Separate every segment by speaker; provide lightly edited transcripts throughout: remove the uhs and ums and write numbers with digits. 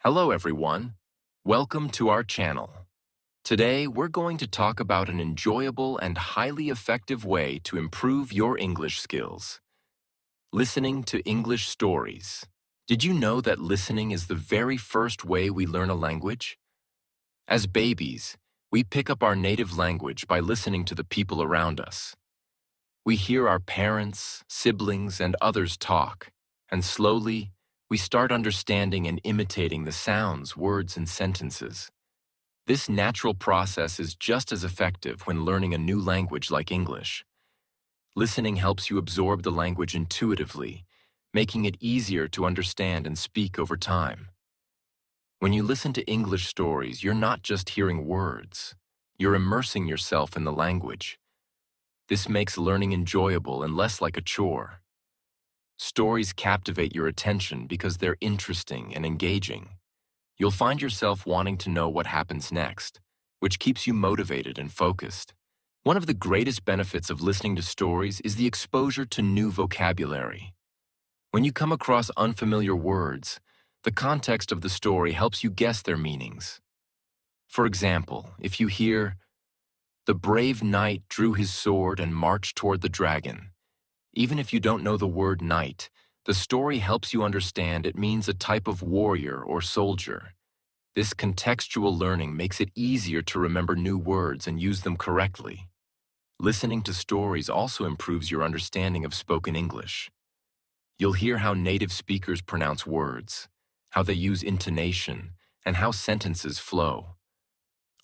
Speaker 1: Hello everyone. Welcome to our channel. Today we're going to talk about an enjoyable and highly effective way to improve your English skills. Listening to English stories. Did you know that listening is the very first way we learn a language? As babies, we pick up our native language by listening to the people around us. We hear our parents, siblings, and others talk, and slowly, we start understanding and imitating the sounds, words, and sentences. This natural process is just as effective when learning a new language like English. Listening helps you absorb the language intuitively, making it easier to understand and speak over time. When you listen to English stories, you're not just hearing words. You're immersing yourself in the language. This makes learning enjoyable and less like a chore. Stories captivate your attention because they're interesting and engaging. You'll find yourself wanting to know what happens next, which keeps you motivated and focused. One of the greatest benefits of listening to stories is the exposure to new vocabulary. When you come across unfamiliar words, the context of the story helps you guess their meanings. For example, if you hear, "The brave knight drew his sword and marched toward the dragon," even if you don't know the word knight, the story helps you understand it means a type of warrior or soldier. This contextual learning makes it easier to remember new words and use them correctly. Listening to stories also improves your understanding of spoken English. You'll hear how native speakers pronounce words, how they use intonation, and how sentences flow.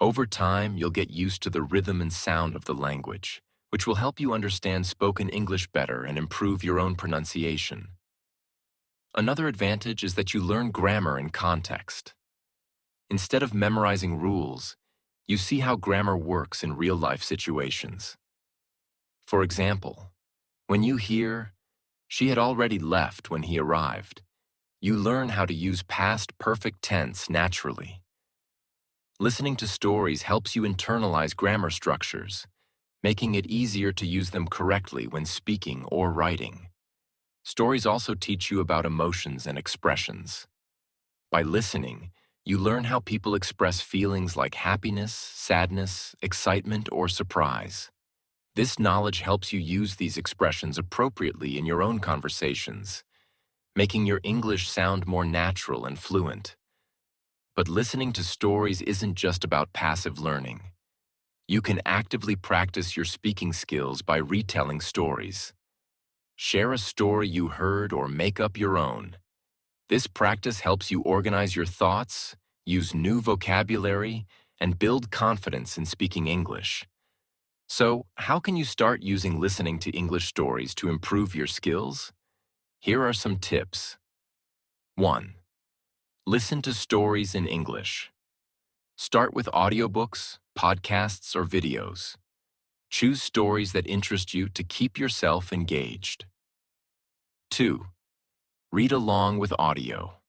Speaker 1: Over time, you'll get used to the rhythm and sound of the language, which will help you understand spoken English better and improve your own pronunciation. Another advantage is that you learn grammar and context. Instead of memorizing rules, you see how grammar works in real-life situations. For example, when you hear, "She had already left when he arrived," you learn how to use past perfect tense naturally. Listening to stories helps you internalize grammar structures, making it easier to use them correctly when speaking or writing. Stories also teach you about emotions and expressions. By listening, you learn how people express feelings like happiness, sadness, excitement, or surprise. This knowledge helps you use these expressions appropriately in your own conversations, making your English sound more natural and fluent. But listening to stories isn't just about passive learning. You can actively practice your speaking skills by retelling stories. Share a story you heard or make up your own. This practice helps you organize your thoughts, use new vocabulary, and build confidence in speaking English. So, how can you start using listening to English stories to improve your skills? Here are some tips. 1. Listen to stories in English. Start with audiobooks, podcasts, or videos. Choose stories that interest you to keep yourself engaged. 2. Read along with audio.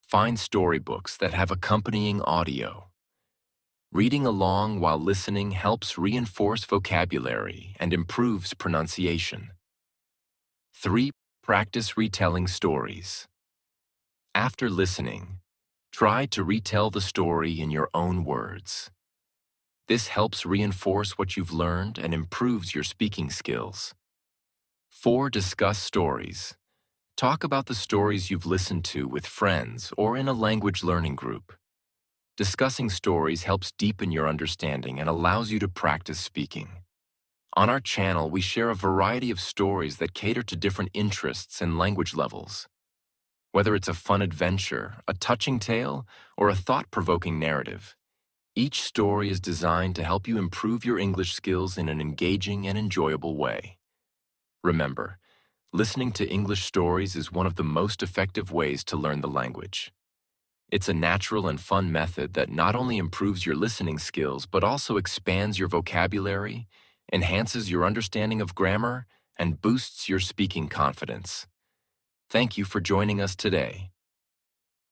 Speaker 1: Find storybooks that have accompanying audio. Reading along while listening helps reinforce vocabulary and improves pronunciation. 3. Practice retelling stories. After listening, try to retell the story in your own words. This helps reinforce what you've learned and improves your speaking skills. 4. Discuss stories. Talk about the stories you've listened to with friends or in a language learning group. Discussing stories helps deepen your understanding and allows you to practice speaking. On our channel, we share a variety of stories that cater to different interests and language levels. Whether it's a fun adventure, a touching tale, or a thought-provoking narrative, each story is designed to help you improve your English skills in an engaging and enjoyable way. Remember, listening to English stories is one of the most effective ways to learn the language. It's a natural and fun method that not only improves your listening skills but also expands your vocabulary, enhances your understanding of grammar, and boosts your speaking confidence. Thank you for joining us today.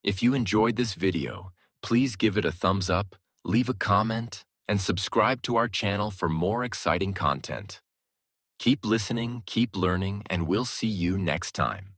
Speaker 1: If you enjoyed this video, please give it a thumbs up, leave a comment, and subscribe to our channel for more exciting content. Keep listening, keep learning, and we'll see you next time.